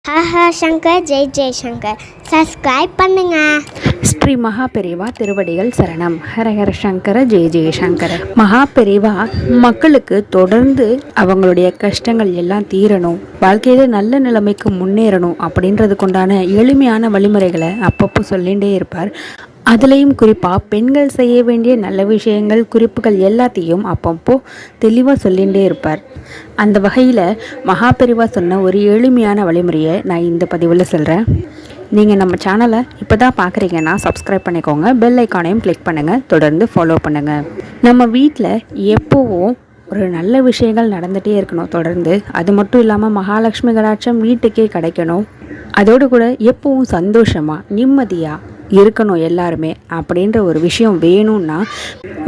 ஹஹ Shankar Jai Jaishankar subscribe பண்ணுங்க. ஸ்ரீ மகாபெரிவா திருவடிகள் சரணம். ஹரஹர சங்கர ஜெய ஜெயசங்கர. மகாபெரிவா மக்களுக்கு தொடர்ந்து அவங்களுடைய கஷ்டங்கள் எல்லாம் தீரணும், வாழ்க்கையில நல்ல நிலைமைக்கு முன்னேறணும் அப்படின்றதுக்குண்டான எளிமையான வழிமுறைகளை அப்பப்போ சொல்லிகிட்டே இருப்பார். அதுலேயும் குறிப்பாக பெண்கள் செய்ய வேண்டிய நல்ல விஷயங்கள், குறிப்புகள் எல்லாத்தையும் அப்பப்போ தெளிவாக சொல்லிகிட்டே இருப்பார். அந்த வகையில் மகாபெரிவா சொன்ன ஒரு எளிமையான வழிமுறையை நான் இந்த பதிவில் சொல்கிறேன். நீங்கள் நம்ம சேனலை இப்போ தான் பார்க்குறீங்கன்னா சப்ஸ்கிரைப் பண்ணிக்கோங்க, பெல் ஐக்கானையும் கிளிக் பண்ணுங்கள், தொடர்ந்து ஃபாலோ பண்ணுங்கள். நம்ம வீட்டில் எப்போவும் ஒரு நல்ல விஷயங்கள் நடந்துகிட்டே இருக்கணும் தொடர்ந்து. அது மட்டும் இல்லாமல் மகாலட்சுமி கடாட்சம் வீட்டுக்கே கிடைக்கணும். அதோடு கூட எப்பவும் சந்தோஷமாக நிம்மதியாக இருக்கணும் எல்லாருமே அப்படின்ற ஒரு விஷயம் வேணும்னா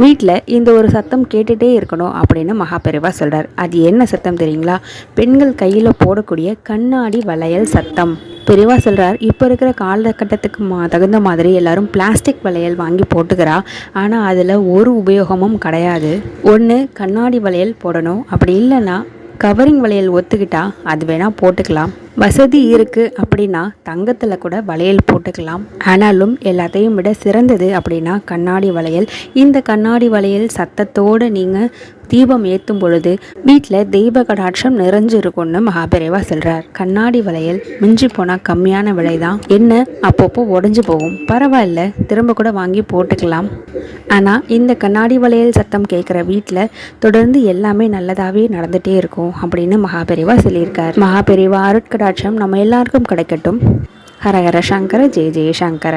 வீட்டில் இந்த ஒரு சத்தம் கேட்டுகிட்டே இருக்கணும் அப்படின்னு மகாபெரிவா சொல்கிறார். அது என்ன சத்தம் தெரியுங்களா? பெண்கள் கையில் போடக்கூடிய கண்ணாடி வளையல் சத்தம். பெரியவா சொல்கிறார், இப்போ இருக்கிற காலகட்டத்துக்கு தகுந்த மாதிரி எல்லாரும் பிளாஸ்டிக் வளையல் வாங்கி போட்டுக்கிறா. ஆனால் அதில் ஒரு உபயோகமும் கிடையாது. ஒன்று கண்ணாடி வளையல் போடணும், அப்படி இல்லைன்னா கவரிங் வளையல் ஒத்துக்கிட்டா அது வேணால் போட்டுக்கலாம். வசதி இருக்குது அப்படின்னா தங்கத்தில் கூட வளையல் போட்டுக்கலாம். ஆனாலும் எல்லாத்தையும் விட சிறந்தது அப்படின்னா கண்ணாடி வளையல். இந்த கண்ணாடி வளையல் சத்தத்தோடு நீங்கள் தீபம் ஏற்றும் பொழுது வீட்டில் தெய்வ கடாட்சம் நிறைஞ்சிருக்கும்னு மகாபெரிவா சொல்கிறார். கண்ணாடி வளையல் மிஞ்சி போனால் கம்மியான விலை தான், என்ன அப்பப்போ உடஞ்சி போகும், பரவாயில்ல திரும்ப கூட வாங்கி போட்டுக்கலாம். ஆனால் இந்த கண்ணாடி வளையல் சத்தம் கேட்குற வீட்டில் தொடர்ந்து எல்லாமே நல்லதாகவே நடந்துகிட்டே இருக்கும் அப்படின்னு மகாபெரிவா சொல்லியிருக்கார். மகாபெரிவா அருட்கடாட்சம் நம்ம எல்லாருக்கும் கிடைக்கட்டும். ஹரஹர சங்கர ஜெய ஜெய சங்கர.